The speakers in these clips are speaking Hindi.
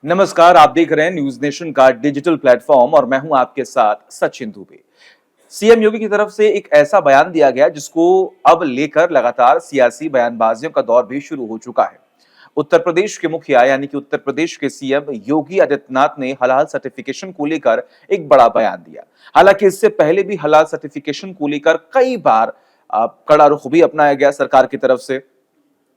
नमस्कार, आप देख रहे हैं न्यूज नेशन का डिजिटल प्लेटफॉर्म और मैं हूं आपके साथ सचिन दुबे। सीएम योगी की तरफ से एक ऐसा बयान दिया गया जिसको अब लेकर लगातार सियासी बयानबाजियों का दौर भी शुरू हो चुका है। उत्तर प्रदेश के मुखिया यानी कि उत्तर प्रदेश के सीएम योगी आदित्यनाथ ने हलाल सर्टिफिकेशन को लेकर एक बड़ा बयान दिया। हालांकि इससे पहले भी हलाल सर्टिफिकेशन को लेकर कई बार कड़ा रुख भी अपनाया गया सरकार की तरफ से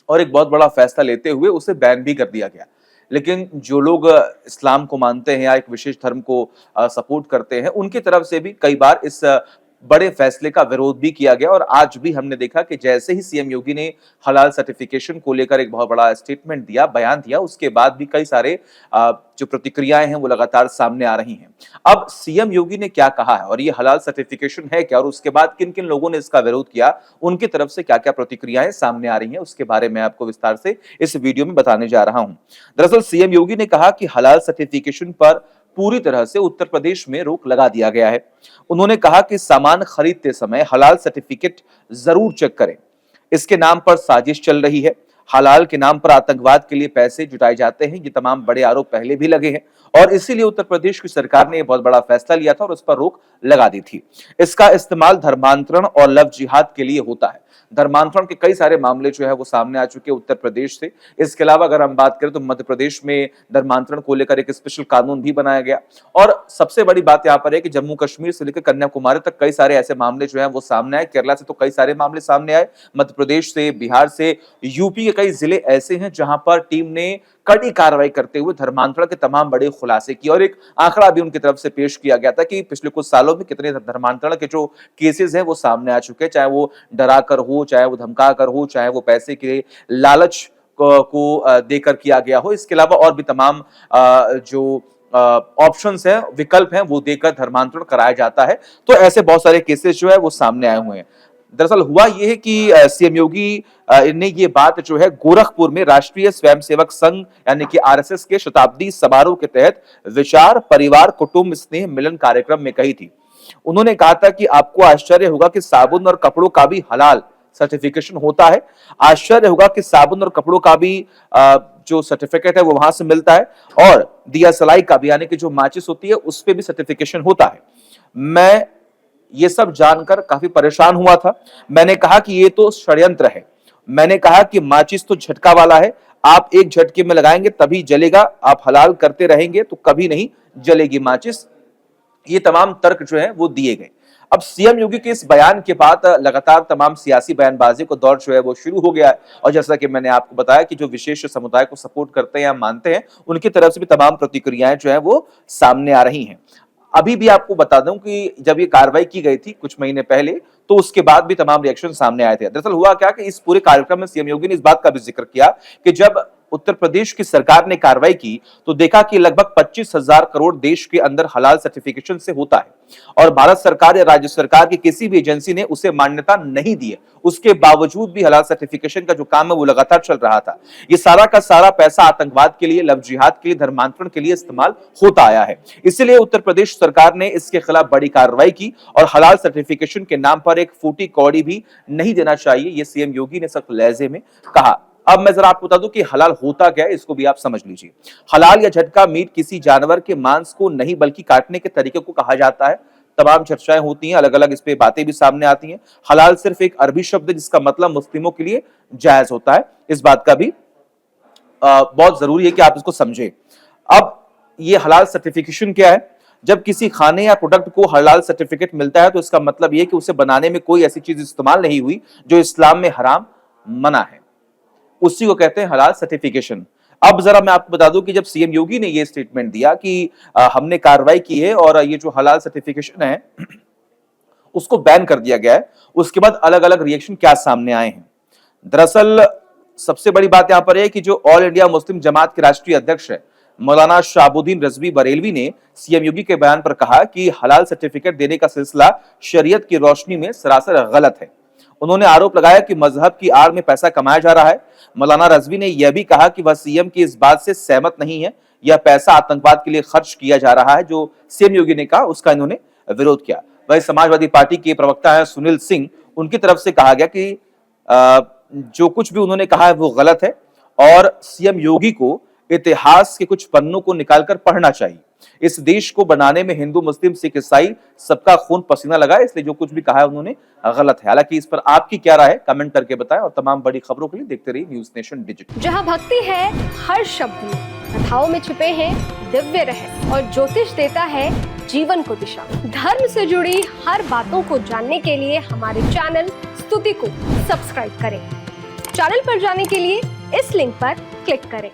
और एक बहुत बड़ा फैसला लेते हुए उसे बैन भी कर दिया गया। लेकिन जो लोग इस्लाम को मानते हैं या एक विशेष धर्म को सपोर्ट करते हैं, उनकी तरफ से भी कई बार इस बड़े फैसले का विरोध भी किया गया और आज भी हमने देखा कि जैसे ही सीएम योगी ने हलाल सर्टिफिकेशन को लेकर एक बहुत बड़ा स्टेटमेंट दिया, बयान दिया, उसके बाद भी कई सारे जो प्रतिक्रियाएं हैं वो लगातार सामने आ रही हैं। अब सीएम योगी ने क्या कहा है और ये हलाल सर्टिफिकेशन है क्या और उसके बाद किन-किन लोगों ने इसका विरोध किया, उनकी तरफ से क्या-क्या प्रतिक्रियाएं सामने आ रही हैं, उसके बारे में आपको विस्तार से इस वीडियो में बताने जा रहा हूं। दरअसल सीएम योगी ने कहा कि हलाल सर्टिफिकेशन पर पूरी तरह से उत्तर प्रदेश में रोक लगा दिया गया है। उन्होंने कहा कि सामान खरीदते समय हलाल सर्टिफिकेट जरूर चेक करें। इसके नाम पर साजिश चल रही है। हलाल के नाम पर आतंकवाद के लिए पैसे जुटाए जाते हैं। ये तमाम बड़े आरोप पहले भी लगे हैं और इसीलिए उत्तर प्रदेश की सरकार ने बहुत बड़ा फैसला लिया था और उस पर रोक लगा दी थी। इसका इस्तेमाल धर्मांतरण और लव जिहाद के लिए होता है। धर्मांतरण के कई सारे मामले जो है वो सामने आ चुके हैं उत्तर प्रदेश से। इसके अलावा अगर हम बात करें तो मध्य प्रदेश में धर्मांतरण को लेकर एक स्पेशल कानून भी बनाया गया और सबसे बड़ी बात यहाँ पर है कि जम्मू कश्मीर से लेकर कन्याकुमारी तक कई सारे ऐसे मामले जो है वो सामने आए। केरला से तो कई सारे मामले सामने आए, मध्य प्रदेश से, बिहार से, यूपी के कई जिले ऐसे हैं जहां पर टीम ने कड़ी कार्रवाई करते हुए धर्मांतरण के तमाम बड़े खुलासे किए और एक आंकड़ा भी उनकी तरफ से पेश किया गया था कि पिछले कुछ सालों में कितने धर्मांतरण के जो केसेस हैं वो सामने आ चुके हैं, चाहे वो डरा कर हो, चाहे वो धमका कर हो, चाहे वो पैसे के लालच को देकर किया गया हो। इसके अलावा और भी तमाम जो ऑप्शंस हैं, विकल्प हैं, वो देकर धर्मांतरण कराया जाता है। तो ऐसे बहुत सारे केसेस जो है वो सामने आए हुए हैं। दरअसल हुआ यह है कि सीएम योगी ने ये बात जो है गोरखपुर में राष्ट्रीय स्वयंसेवक संघ यानी कि आरएसएस के शताब्दी समारोह के तहत विचार परिवार कुटुंब स्नेह मिलन कार्यक्रम में कही थी। उन्होंने कहा था कि आपको आश्चर्य होगा कि साबुन और कपड़ों का भी हलाल सर्टिफिकेशन होता है। आश्चर्य होगा कि साबुन और कपड़ों का भी जो सर्टिफिकेट है वो वहां से मिलता है और दिया सलाई का भी यानी कि जो माचिस होती है उस पे भी सर्टिफिकेशन होता है। मैं ये सब जानकर काफी परेशान हुआ था। मैंने कहा कि ये तो षड्यंत्र है। मैंने कहा कि माचिस तो झटका वाला है, आप एक झटके में लगाएंगे तभी जलेगा, आप हलाल करते रहेंगे तो कभी नहीं जलेगी माचिस। ये तमाम तर्क जो है वो दिए गए। अब सीएम योगी के इस बयान के बाद लगातार तमाम सियासी बयानबाजी का दौर जो है वो शुरू हो गया है और जैसा कि मैंने आपको बताया कि जो विशेष समुदाय को सपोर्ट करते हैं या मानते हैं, उनकी तरफ से भी तमाम प्रतिक्रियाएं जो है वो सामने आ रही हैं। अभी भी आपको बता दूं कि जब ये कार्रवाई की गई थी कुछ महीने पहले, तो उसके बाद भी तमाम रिएक्शन सामने आए थे। दरअसल हुआ क्या कि इस पूरे कार्यक्रम में सीएम योगी ने इस बात का भी जिक्र किया कि जब उत्तर प्रदेश की सरकार ने कार्रवाई की तो देखा कि लगभग 25,000 करोड़ देश के अंदर हलाल सर्टिफिकेशन से होता है और भारत सरकार या राज्य सरकार की किसी भी एजेंसी ने उसे मान्यता नहीं दी है। उसके बावजूद भी हलाल सर्टिफिकेशन का जो काम है वो लगातार चल रहा था। ये सारा का सारा पैसा आतंकवाद के लिए, लव जिहाद के लिए, धर्मांतरण के लिए इस्तेमाल होता आया है। इसलिए उत्तर प्रदेश सरकार ने इसके खिलाफ बड़ी कार्रवाई की और हलाल सर्टिफिकेशन के नाम पर एक फूटी कौड़ी भी नहीं देना चाहिए, ये सीएम योगी ने सख्त लहजे में कहा। अब मैं जरा आपको बता दूं कि हलाल होता क्या है, इसको भी आप समझ लीजिए। हलाल या झटका मीट किसी जानवर के मांस को नहीं बल्कि काटने के तरीके को कहा जाता है। तमाम चर्चाएं होती हैं, अलग अलग इस पे बातें भी सामने आती हैं। हलाल सिर्फ एक अरबी शब्द है जिसका मतलब मुस्लिमों के लिए जायज होता है। इस बात का भी बहुत जरूरी है कि आप इसको समझें। अब ये हलाल सर्टिफिकेशन क्या है? जब किसी खाने या प्रोडक्ट को हलाल सर्टिफिकेट मिलता है तो इसका मतलब यह कि उसे बनाने में कोई ऐसी चीज इस्तेमाल नहीं हुई जो इस्लाम में हराम मना है, उसी को कहते हैं हलाल सर्टिफिकेशन। अब जरा मैं आपको बता दूं कि जब सीएम योगी ने ये स्टेटमेंट दिया कि हमने कार्रवाई की है और ये जो हलाल सर्टिफिकेशन है उसको बैन कर दिया गया है, उसके बाद अलग अलग रिएक्शन क्या सामने आए हैं। दरअसल सबसे बड़ी बात यहां पर है कि जो ऑल इंडिया मुस्लिम जमात के राष्ट्रीय अध्यक्ष है मौलाना शाहबुद्दीन रजवी बरेलवी ने सीएम योगी के बयान पर कहा कि हलाल सर्टिफिकेट देने का सिलसिला शरीयत की रोशनी में सरासर गलत है। उन्होंने आरोप लगाया कि मजहब की आड़ में पैसा कमाया जा रहा है। मौलाना रजवी ने यह भी कहा कि वह सीएम की इस बात से सहमत नहीं है, यह पैसा आतंकवाद के लिए खर्च किया जा रहा है जो सीएम योगी ने कहा उसका इन्होंने विरोध किया। वही समाजवादी पार्टी के प्रवक्ता है सुनील सिंह, उनकी तरफ से कहा गया कि जो कुछ भी उन्होंने कहा है वो गलत है और सीएम योगी को इतिहास के कुछ पन्नों को निकालकर पढ़ना चाहिए। इस देश को बनाने में हिंदू, मुस्लिम, सिख, ईसाई सबका खून पसीना लगा है, इसलिए जो कुछ भी कहा है उन्होंने गलत है। हालांकि इस पर आपकी क्या राय है, कमेंट करके बताएं और तमाम बड़ी खबरों के लिए देखते रहिए न्यूज़ नेशन डिजिटल। जहां भक्ति है हर शब्द में, कथाओं में छिपे हैं दिव्य रहस्य और ज्योतिष देता है जीवन को दिशा। धर्म से जुड़ी हर बातों को जानने के लिए हमारे चैनल स्तुति को सब्सक्राइब करें। चैनल पर जाने के लिए इस लिंक पर क्लिक करें।